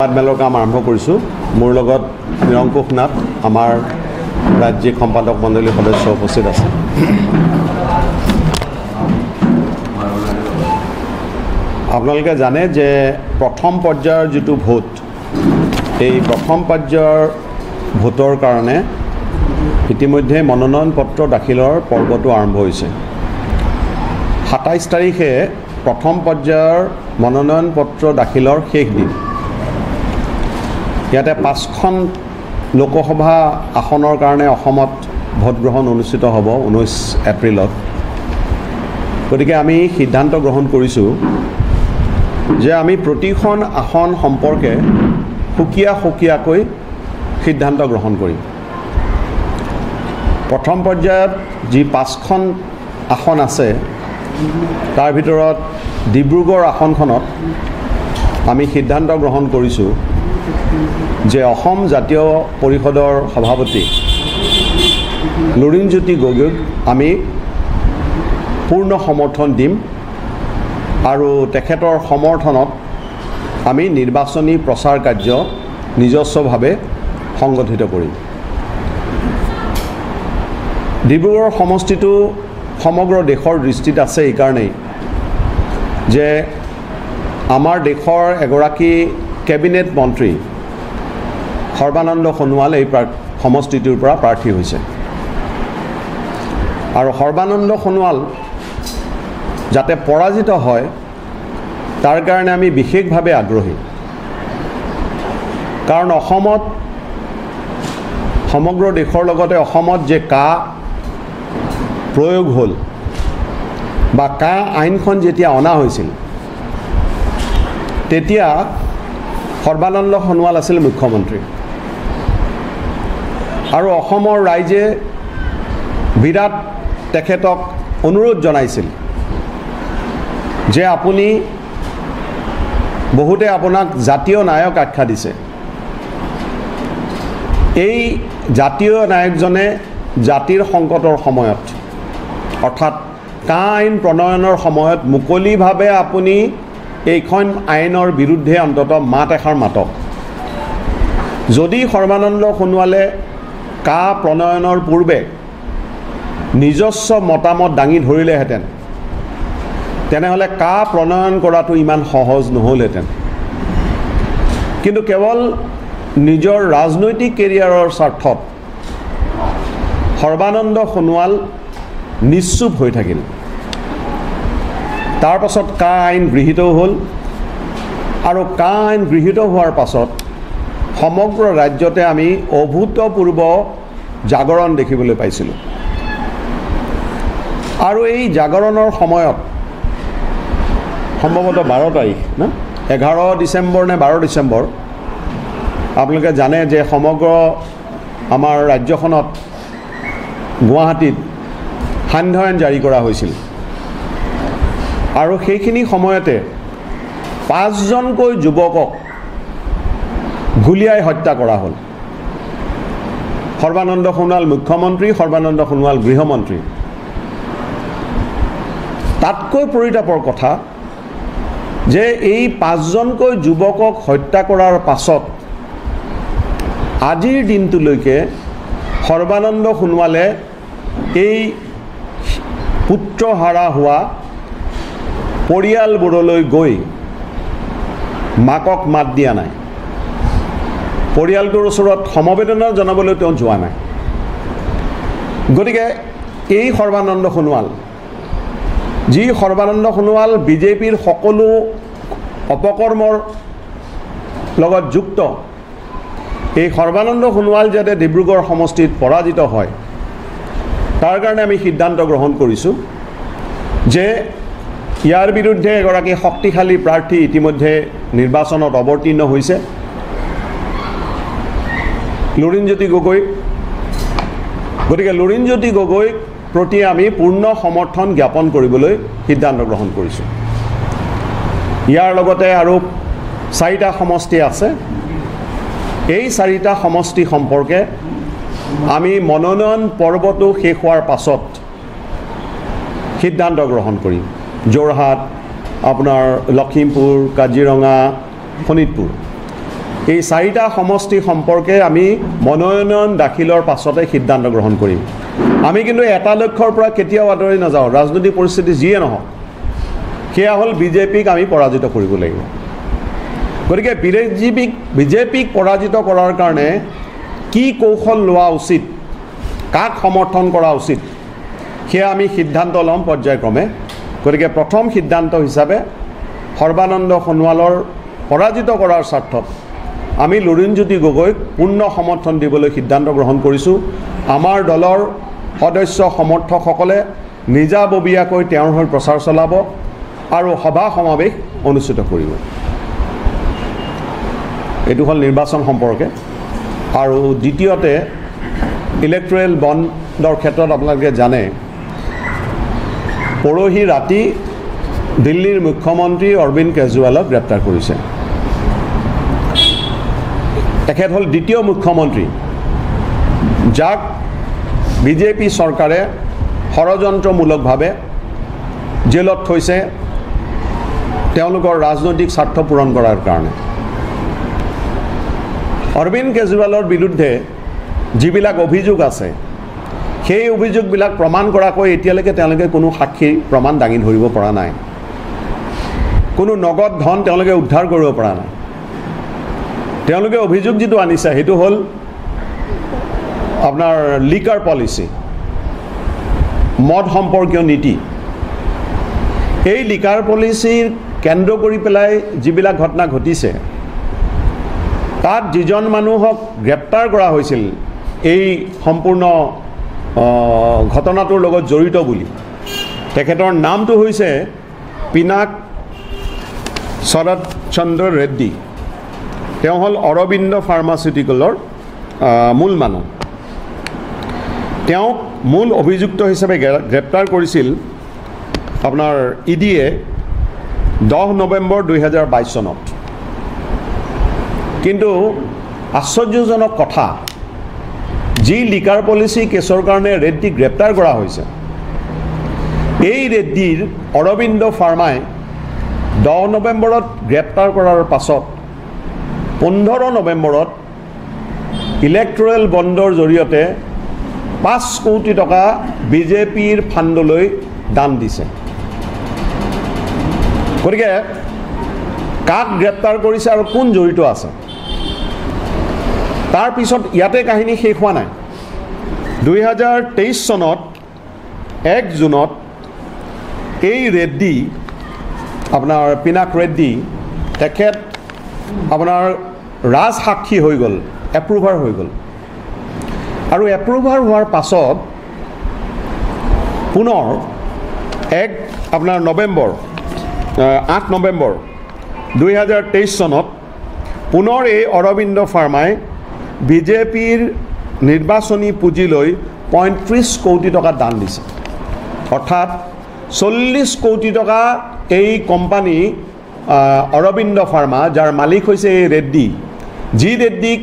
মেলৰ কাম আৰম্ভ কৰিছোঁ। মোৰ লগত নিৰংকুশ নাথ আমাৰ ৰাজ্যিক সম্পাদক মণ্ডলীৰ সদস্য উপস্থিত আছে। আপোনালোকে জানে যে প্ৰথম পৰ্যায়ৰ যিটো ভোট, এই প্ৰথম পৰ্যায়ৰ ভোটৰ কাৰণে ইতিমধ্যে মনোনয়ন পত্ৰ দাখিলৰ পৰ্বটো আৰম্ভ হৈছে। 27 তাৰিখে প্ৰথম পৰ্যায়ৰ মনোনয়ন পত্ৰ দাখিলৰ শেষ দিন। ইয়াতে 5খন লোকসভা আসনৰ কাৰণে অসমত ভোটগ্ৰহণ অনুষ্ঠিত হ'ব 19 এপ্ৰিলত। গতিকে আমি সিদ্ধান্ত গ্ৰহণ কৰিছোঁ যে আমি প্ৰতিখন আসন সম্পৰ্কে সুকীয়াকৈ সিদ্ধান্ত গ্ৰহণ কৰিম। প্ৰথম পৰ্যায়ত যি 5খন আসন আছে তাৰ ভিতৰত ডিব্ৰুগড় আসনখনত আমি সিদ্ধান্ত গ্ৰহণ কৰিছোঁ যে অসম জাতীয় পৰিষদৰ সভাপতি লুৰিণজ্যোতি গগৈক আমি পূৰ্ণ সমৰ্থন দিম আৰু তেখেতৰ সমৰ্থনত আমি নিৰ্বাচনী প্ৰচাৰ কাৰ্য নিজস্বভাৱে সংগঠিত কৰিম। ডিব্ৰুগড় সমষ্টিটো সমগ্ৰ দেশৰ দৃষ্টিত আছে এইকাৰণেই যে আমাৰ দেশৰ এগৰাকী কেবিনেট মন্ত্ৰী সৰ্বানন্দ সোণোৱাল এই সমষ্টিটোৰ পৰা প্ৰাৰ্থী হৈছে আৰু সৰ্বানন্দ সোণোৱাল যাতে পৰাজিত হয় তাৰ কাৰণে আমি বিশেষভাৱে আগ্ৰহী। কাৰণ অসমত সমগ্ৰ দেশৰ লগতে অসমত যে কা প্ৰয়োগ হ'ল বা কা আইনখন যেতিয়া অনা হৈছিল তেতিয়া সৰ্বানন্দ সোণোৱাল আছিল মুখ্যমন্ত্ৰী আৰু অসমৰ ৰাইজে বিৰাট তেখেতক অনুৰোধ জনাইছিল যে আপুনি বহুতে আপোনাক জাতীয় নায়ক আখ্যা দিছে। এই জাতীয় নায়কজনে জাতিৰ সংকটৰ সময়ত অৰ্থাৎ কা আইন প্ৰণয়নৰ সময়ত মুকলিভাৱে আপুনি এইখন আইনৰ বিৰুদ্ধে অন্ততঃ মাত এষাৰ মাতক। যদি সৰ্বানন্দ সোণোৱালে কা প্ৰণয়নৰ পূৰ্বে নিজস্ব মতামত দাঙি ধৰিলেহেঁতেন তেনেহ'লে কা প্ৰণয়ন কৰাটো ইমান সহজ নহ'লহেঁতেন। কিন্তু কেৱল নিজৰ ৰাজনৈতিক কেৰিয়াৰৰ স্বাৰ্থত সৰ্বানন্দ সোণোৱাল নিশ্চুপ হৈ থাকিল। তাৰ পাছত কা আইন গৃহীত হ'ল আৰু কা আইন গৃহীত হোৱাৰ পাছত সমগ্ৰ ৰাজ্যতে আমি অভূতপূৰ্ব জাগৰণ দেখিবলৈ পাইছিলোঁ। আৰু এই জাগৰণৰ সময়ত সম্ভৱতঃ 12 তাৰিখ না 11 ডিচেম্বৰ নে 12 ডিচেম্বৰ আপোনালোকে জানে যে সমগ্ৰ আমাৰ ৰাজ্যখনত গুৱাহাটীত সান্ধ্য আইন জাৰি কৰা হৈছিল আৰু সেইখিনি সময়তে 5জনকৈ যুৱকক গুলীয়াই হত্যা কৰা হ'ল। সৰ্বানন্দ সোণোৱাল মুখ্যমন্ত্ৰী, সৰ্বানন্দ সোণোৱাল গৃহমন্ত্ৰী। তাতকৈ পৰিতাপৰ কথা যে এই 5জনকৈ যুৱকক হত্যা কৰাৰ পাছত আজিৰ দিনটোলৈকে সৰ্বানন্দ সোণোৱালে এই পুত্ৰহাৰা হোৱা পৰিয়ালবোৰলৈ গৈ মাকক মাত দিয়া নাই। পৰিয়ালটোৰ ওচৰত সমবেদনা জনাবলৈ তেওঁ যোৱা নাই। গতিকে এই সৰ্বানন্দ সোণোৱাল, যি সৰ্বানন্দ সোণোৱাল বিজেপিৰ সকলো অপকৰ্মৰ লগত যুক্ত, এই সৰ্বানন্দ সোণোৱাল যাতে ডিব্ৰুগড় সমষ্টিত পৰাজিত হয় তাৰ কাৰণে আমি সিদ্ধান্ত গ্ৰহণ কৰিছোঁ যে ইয়াৰ বিৰুদ্ধে এগৰাকী শক্তিশালী প্ৰাৰ্থী ইতিমধ্যে নিৰ্বাচনত অৱতীৰ্ণ হৈছে, লুৰিণজ্যোতি গগৈ। গতিকে লুৰিণজ্যোতি গগৈক প্ৰতি আমি পূৰ্ণ সমৰ্থন জ্ঞাপন কৰিবলৈ সিদ্ধান্ত গ্ৰহণ কৰিছোঁ। ইয়াৰ লগতে আৰু 4টা সমষ্টি আছে। এই 4টা সমষ্টি সম্পৰ্কে আমি মনোনয়ন পৰ্বটো শেষ হোৱাৰ পাছত সিদ্ধান্ত গ্ৰহণ কৰিম। যোৰহাট, আপোনাৰ লখিমপুৰ, কাজিৰঙা, শোণিতপুৰ এই 4টা সমষ্টি সম্পৰ্কে আমি মনোনয়ন দাখিলৰ পাছতে সিদ্ধান্ত গ্ৰহণ কৰিম আমি কিন্তু এটা লক্ষ্যৰ পৰা কেতিয়াও আঁতৰি নাযাওঁ ৰাজনৈতিক পৰিস্থিতি যিয়ে নহওক সেয়া হ'ল বিজেপিক আমি পৰাজিত কৰিব লাগিব গতিকে বিজেপিক পৰাজিত কৰাৰ কাৰণে কি কৌশল লোৱা উচিত কাক সমৰ্থন কৰা উচিত সেয়া আমি সিদ্ধান্ত ল'ম পৰ্যায়ক্ৰমে গতিকে প্ৰথম সিদ্ধান্ত হিচাপে সৰ্বানন্দ সোণোৱালৰ পৰাজিত কৰাৰ স্বাৰ্থত আমি লুৰিণজ্যোতি গগৈক পূৰ্ণ সমৰ্থন দিবলৈ সিদ্ধান্ত গ্ৰহণ কৰিছোঁ আমাৰ দলৰ সদস্য সমৰ্থকসকলে নিজাববীয়াকৈ তেওঁৰ হৈ প্ৰচাৰ চলাব আৰু সভা সমাৱেশ অনুষ্ঠিত কৰিব এইটো হ'ল নিৰ্বাচন সম্পৰ্কে আৰু দ্বিতীয়তে ইলেক্ট্ৰেল বণ্ডৰ ক্ষেত্ৰত আপোনালোকে জানে পৰহি ৰাতি দিল্লীৰ মুখ্যমন্ত্ৰী অৰবিন্দ কেজৰিৱালক গ্ৰেপ্তাৰ কৰিছে তেখেত হ'ল দ্বিতীয় মুখ্যমন্ত্ৰী যাক বিজেপি চৰকাৰে ষড়যন্ত্ৰমূলকভাৱে জেলত থৈছে তেওঁলোকৰ ৰাজনৈতিক স্বাৰ্থ পূৰণ কৰাৰ কাৰণে অৰবিন্দ কেজৰিৱালৰ বিৰুদ্ধে যিবিলাক অভিযোগ আছে সেই অভিযোগবিলাক প্ৰমাণ কৰাকৈ এতিয়ালৈকে তেওঁলোকে কোনো সাক্ষী প্ৰমাণ দাঙি ধৰিব পৰা নাই কোনো নগদ ধন তেওঁলোকে উদ্ধাৰ কৰিব পৰা নাই তেওঁলোকে অভিযোগ যিটো আনিছে সেইটো হ'ল আপোনাৰ লিকাৰ পলিচি মদ সম্পৰ্কীয় নীতি এই লিকাৰ পলিচিৰ কেন্দ্ৰ কৰি পেলাই যিবিলাক ঘটনা ঘটিছে তাত যিজন মানুহক গ্ৰেপ্তাৰ কৰা হৈছিল এই সম্পূৰ্ণ ঘটনাটোৰ লগত জড়িত বুলি তেখেতৰ নামটো হৈছে পিনাক শৰৎ চন্দ্ৰ ৰেড্ডি তেওঁ হ'ল অৰবিন্দ ফাৰ্মাচিউটিকেলৰ মূল মানুহ তেওঁক মূল অভিযুক্ত হিচাপে গ্ৰেপ্তাৰ কৰিছিল আপোনাৰ ইডিয়ে 10 নৱেম্বৰ 2022 চনত কিন্তু আশ্চৰ্যজনক কথা যি লিকাৰ পলিচি কেছৰ কাৰণে ৰেড্ডিক গ্ৰেপ্তাৰ কৰা হৈছে এই ৰেড্ডিৰ অৰবিন্দ ফাৰ্মাই 10 নৱেম্বৰত গ্ৰেপ্তাৰ কৰাৰ পাছত 15 নৱেম্বৰত ইলেক্ট্ৰেল বণ্ডৰ জৰিয়তে 5 কোটি টকা বিজেপিৰ ফাণ্ডলৈ দান দিছে গতিকে কাক গ্ৰেপ্তাৰ কৰিছে আৰু কোন জড়িত আছে তাৰ পিছত ইয়াতে কাহিনী শেষ হোৱা নাই 2023 চনত 1 জুনত এই ৰেড্ডি আপোনাৰ পিনাক ৰেড্ডি তেখেত আপোনাৰ ৰাজসাক্ষী হৈ গ'ল এপ্ৰুভাৰ হৈ গ'ল আৰু এপ্ৰুভাৰ হোৱাৰ পাছত পুনৰ আপোনাৰ নৱেম্বৰ 8 নৱেম্বৰ 2023 চনত পুনৰ এই অৰবিন্দ ফাৰ্মাই বিজেপিৰ নিৰ্বাচনী পুঁজিলৈ 35 কোটি টকা দান দিছে অৰ্থাৎ 40 কোটি টকা এই কোম্পানী অৰবিন্দ ফাৰ্মা যাৰ মালিক হৈছে এই ৰেড্ডি যি ৰেড্ডিক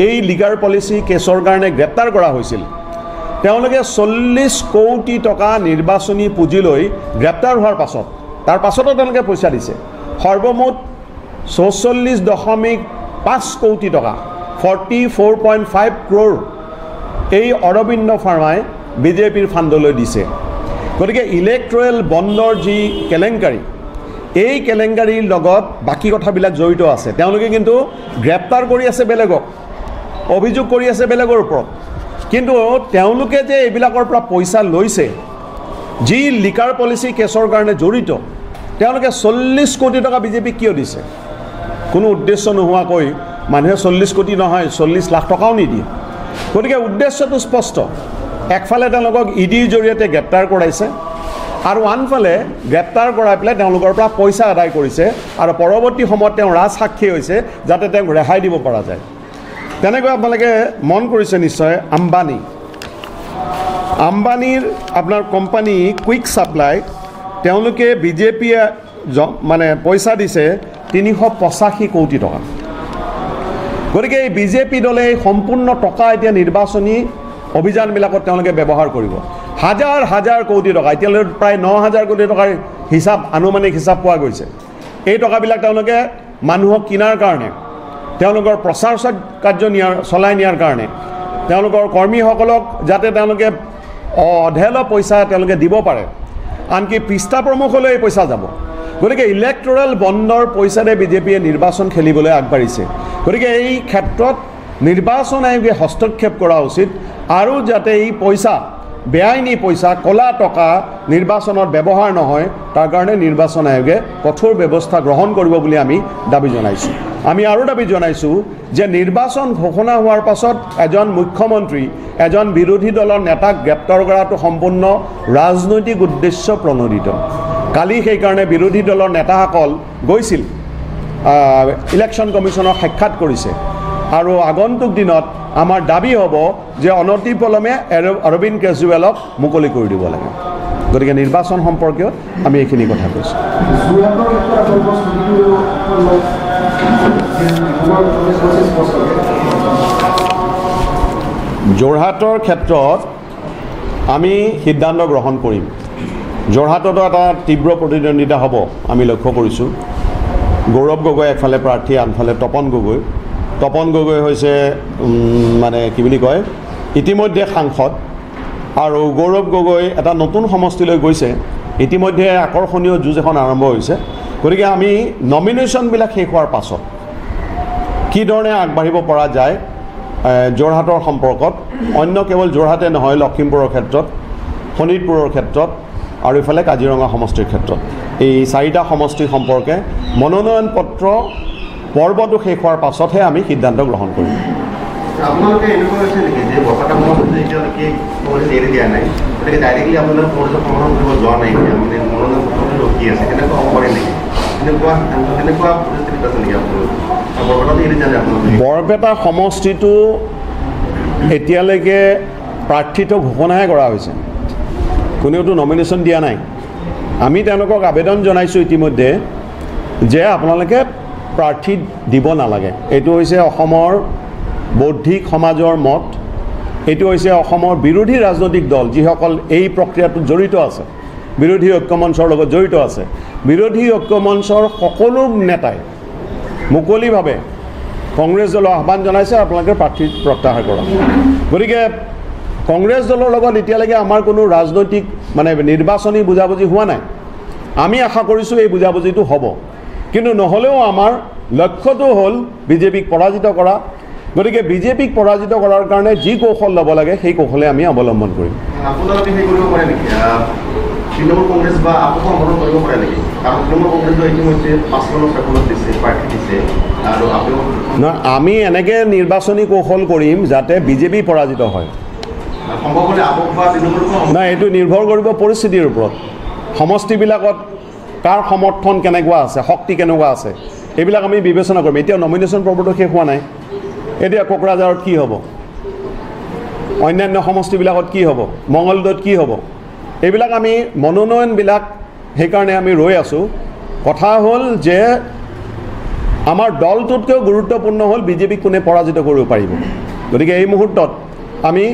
এই লিগাৰ পলিচি কেছৰ কাৰণে গ্ৰেপ্তাৰ কৰা হৈছিল তেওঁলোকে 40 কোটি টকা নিৰ্বাচনী পুঁজিলৈ গ্ৰেপ্তাৰ হোৱাৰ পাছত তাৰ পাছতো তেওঁলোকে পইচা দিছে সৰ্বমুঠ 44.5 কোটি টকা 44.5 crore এই অৰবিন্দ ফাৰ্মাই বিজেপিৰ ফাণ্ডলৈ দিছে গতিকে ইলেক্ট্ৰেল বণ্ডৰ যি কেলেংকাৰী এই কেলেংকাৰীৰ লগত বাকি কথাবিলাক জড়িত আছে তেওঁলোকে কিন্তু গ্ৰেপ্তাৰ কৰি আছে বেলেগক অভিযোগ কৰি আছে বেলেগৰ ওপৰত কিন্তু তেওঁলোকে যে এইবিলাকৰ পৰা পইচা লৈছে যি লিকাৰ পলিচি কেছৰ কাৰণে জড়িত তেওঁলোকে 40 কোটি টকা বিজেপি কিয় দিছে কোনো উদ্দেশ্য নোহোৱাকৈ মানুহে 40 কোটি নহয় 40 লাখ টকাও নিদিয়ে গতিকে উদ্দেশ্যটো স্পষ্ট একফালে তেওঁলোকক ইডিৰ জৰিয়তে গ্ৰেপ্তাৰ কৰাইছে আৰু আনফালে গ্ৰেপ্তাৰ কৰাই পেলাই তেওঁলোকৰ পৰা পইচা আদায় কৰিছে আৰু পৰৱৰ্তী সময়ত তেওঁ ৰাজসাক্ষী হৈছে যাতে তেওঁক ৰেহাই দিব পৰা যায় তেনেকৈ আপোনালোকে মন কৰিছে নিশ্চয় আম্বানীৰ আপোনাৰ কোম্পানী কুইক সাপ্লাই তেওঁলোকে বিজেপিয়ে মানে পইচা দিছে 385 কোটি টকা গতিকে এই বিজেপি দলে সম্পূৰ্ণ টকা এতিয়া নিৰ্বাচনী অভিযানবিলাকত তেওঁলোকে ব্যৱহাৰ কৰিব হাজাৰ হাজাৰ কোটি টকা এতিয়ালৈকে প্ৰায় 9000 কোটি টকাৰ হিচাপ আনুমানিক হিচাপ পোৱা গৈছে এই টকাবিলাক তেওঁলোকে মানুহক কিনাৰ কাৰণে তেওঁলোকৰ প্ৰচাৰ কাৰ্য চলাই নিয়াৰ কাৰণে তেওঁলোকৰ কৰ্মীসকলক যাতে তেওঁলোকে অধেল পইচা তেওঁলোকে দিব পাৰে, আনকি পৃষ্ঠা প্ৰমুখলৈ এই পইচা যাব। গতিকে ইলেক্টৰেল বণ্ডৰ পইচাৰে বিজেপিয়ে নিৰ্বাচন খেলিবলৈ আগবাঢ়িছে। গতিকে এই ক্ষেত্ৰত নিৰ্বাচন আয়োগে হস্তক্ষেপ কৰা উচিত আৰু যাতে এই পইচা বেআইনী পইচা কলা টকা নিৰ্বাচনত ব্যৱহাৰ নহয় তাৰ কাৰণে নিৰ্বাচন আয়োগে কঠোৰ ব্যৱস্থা গ্ৰহণ কৰিব বুলি আমি দাবী জনাইছোঁ। আমি আৰু দাবী জনাইছোঁ যে নিৰ্বাচন ঘোষণা হোৱাৰ পাছত এজন মুখ্যমন্ত্ৰী এজন বিৰোধী দলৰ নেতাক গ্ৰেপ্তাৰ কৰাটো সম্পূৰ্ণ ৰাজনৈতিক উদ্দেশ্য প্ৰণোদিত। কালি সেইকাৰণে বিৰোধী দলৰ নেতাসকল গৈছিল, ইলেকশ্যন কমিশ্যনক সাক্ষাৎ কৰিছে আৰু আগন্তুক দিনত আমাৰ দাবী হ'ব যে অনতিপলমে অৰবিন্দ কেজৰিৱালক মুকলি কৰি দিব লাগে। গতিকে নিৰ্বাচন সম্পৰ্কীয় আমি এইখিনি কথা কৈছোঁ। যোৰহাটৰ ক্ষেত্ৰত আমি সিদ্ধান্ত গ্ৰহণ কৰিম। যোৰহাটতো এটা তীব্ৰ প্ৰতিদ্বন্দ্বিতা হ'ব আমি লক্ষ্য কৰিছোঁ। গৌৰৱ গগৈ একফালে প্ৰাৰ্থী, আনফালে তপন গগৈ হৈছে মানে কি বুলি কয় ইতিমধ্যে সাংসদ, আৰু গৌৰৱ গগৈ এটা নতুন সমষ্টিলৈ গৈছে। ইতিমধ্যে আকৰ্ষণীয় যুঁজ এখন আৰম্ভ হৈছে। গতিকে আমি নমিনেশ্যনবিলাক শেষ হোৱাৰ পাছত কি ধৰণে আগবাঢ়িব পৰা যায় যোৰহাটৰ সম্পৰ্কত, অন্য কেৱল যোৰহাটে নহয়, লখিমপুৰৰ ক্ষেত্ৰত, শোণিতপুৰৰ ক্ষেত্ৰত আৰু ইফালে কাজিৰঙা সমষ্টিৰ ক্ষেত্ৰত, এই 4টা সমষ্টি সম্পৰ্কে মনোনয়ন পত্ৰ পৰ্বটো শেষ হোৱাৰ পাছতহে আমি সিদ্ধান্ত গ্ৰহণ কৰিম। আপোনালোকে এনেকুৱা হৈছে নেকি যে বৰপেটা সমষ্টিত এতিয়ালৈকে কংগ্ৰেছে এৰি দিয়া নাই, গতিকে ডাইৰেক্টলি আপোনালোকে কংগ্ৰেছক সমৰ্থন কৰিব যোৱা নাই, মানে মনোনয়ন পত্ৰ ৰখি আছে, তেনেকুৱা হ'ব পাৰে নেকি? তেনেকুৱা পৰিস্থিতিত আছে নেকি আপোনালোক? বৰপেটাত এৰি দিয়া নাই আপোনালোকে? বৰপেটা সমষ্টিটো এতিয়ালৈকে প্ৰাৰ্থীটো ঘোষণাহে কৰা হৈছে, কোনেওতো নমিনেশ্যন দিয়া নাই। আমি তেওঁলোকক আবেদন জনাইছোঁ ইতিমধ্যে যে আপোনালোকে প্ৰাৰ্থী দিব নালাগে। এইটো হৈছে অসমৰ বৌদ্ধিক সমাজৰ মত, এইটো হৈছে অসমৰ বিৰোধী ৰাজনৈতিক দল যিসকল এই প্ৰক্ৰিয়াটোত জড়িত আছে, বিৰোধী ঐক্য মঞ্চৰ লগত জড়িত আছে। বিৰোধী ঐক্য মঞ্চৰ সকলো নেতাই মুকলিভাৱে কংগ্ৰেছ দলক আহ্বান জনাইছে আপোনালোকে প্ৰাৰ্থী প্ৰত্যাহাৰ কৰক। গতিকে কংগ্ৰেছ দলৰ লগত এতিয়ালৈকে আমাৰ কোনো ৰাজনৈতিক মানে নিৰ্বাচনী বুজাবুজি হোৱা নাই। আমি আশা কৰিছোঁ এই বুজাবুজিটো হ'ব, কিন্তু নহ'লেও আমাৰ লক্ষ্যটো হ'ল বিজেপিক পৰাজিত কৰা। গতিকে বিজেপিক পৰাজিত কৰাৰ কাৰণে যি কৌশল ল'ব লাগে সেই কৌশলে আমি অৱলম্বন কৰিম। আপোনালোকে সেই কৰিব পাৰে নেকি, তৃণমূল কংগ্ৰেছ বা আপকো সমৰ্থন কৰিব পাৰে নেকি? কাৰণ তৃণমূল কংগ্ৰেছে ইতিমধ্যে 5 জন দিছে, প্ৰাৰ্থী দিছে, আৰু নহয়, আমি এনেকৈ নিৰ্বাচনী কৌশল কৰিম যাতে বিজেপি পৰাজিত হয়। সম্ভৱ হ'লে আপক বা তৃণমূল নাই, এইটো নিৰ্ভৰ কৰিব পৰিস্থিতিৰ ওপৰত। সমষ্টিবিলাকত কাৰ সমৰ্থন কেনেকুৱা আছে, শক্তি কেনেকুৱা আছে, এইবিলাক আমি বিবেচনা কৰিম। এতিয়া নমিনেশ্যন পৰ্বটো শেষ হোৱা নাই। এতিয়া কোকৰাঝাৰত কি হ'ব, অন্যান্য সমষ্টিবিলাকত কি হ'ব, মঙলদৈত কি হ'ব, এইবিলাক আমি মনোনয়নবিলাক সেইকাৰণে আমি ৰৈ আছোঁ। কথা হ'ল যে আমাৰ দলটোতকৈও গুৰুত্বপূৰ্ণ হ'ল বিজেপিক কোনে পৰাজিত কৰিব পাৰিব। গতিকে এই মুহূৰ্তত আমি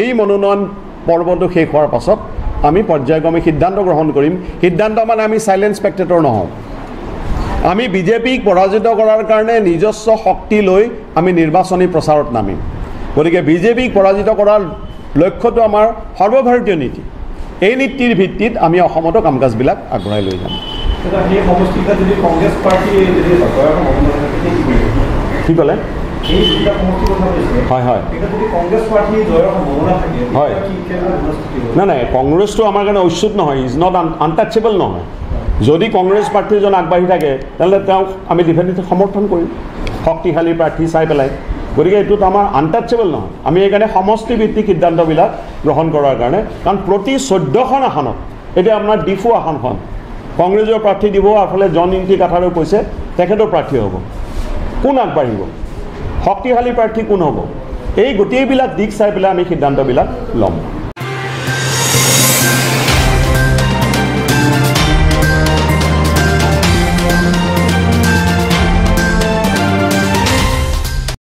এই মনোনয়ন পৰ্বটো শেষ হোৱাৰ পাছত আমি পৰ্যায়ক্ৰমে সিদ্ধান্ত গ্ৰহণ কৰিম। সিদ্ধান্ত মানে আমি চাইলেণ্ট স্পেক্টেটৰ নহওঁ। আমি বিজেপিক পৰাজিত কৰাৰ কাৰণে নিজস্ব শক্তি লৈ আমি নিৰ্বাচনী প্ৰচাৰত নামিম। গতিকে বিজেপিক পৰাজিত কৰাৰ লক্ষ্যটো আমাৰ সৰ্বভাৰতীয় নীতি। এই নীতিৰ ভিত্তিত আমি অসমতো কাম কাজবিলাক আগবঢ়াই লৈ যাম। কি ক'লে? হয় হয় হয়, নাই, কংগ্ৰেছটো আমাৰ কাৰণে ঐচ্যুত নহয়, ইজ নট আনটাচেবল নহয়। যদি কংগ্ৰেছ প্ৰাৰ্থীজন আগবাঢ়ি থাকে তেনেহ'লে তেওঁক আমি ডেফিনেটলি সমৰ্থন কৰিম, শক্তিশালী প্ৰাৰ্থী চাই পেলাই। গতিকে এইটোত আমাৰ আনটাচেবল নহয়। আমি সেইকাৰণে সমষ্টিভিত্তিক সিদ্ধান্তবিলাক গ্ৰহণ কৰাৰ কাৰণে, কাৰণ প্ৰতি 14খন আসনত এতিয়া আপোনাৰ ডিফু আসনখন কংগ্ৰেছৰ প্ৰাৰ্থী দিব, আফালে জন ইংতি কাঠাৰেও কৈছে তেখেতৰ প্ৰাৰ্থী হ'ব। কোন আগবাঢ়িব, শক্তিশালী প্ৰাৰ্থী কোন হ'ব, এই গোটেইবিলাক দিশ চাই পেলাই আমি সিদ্ধান্তবিলাক ল'ম।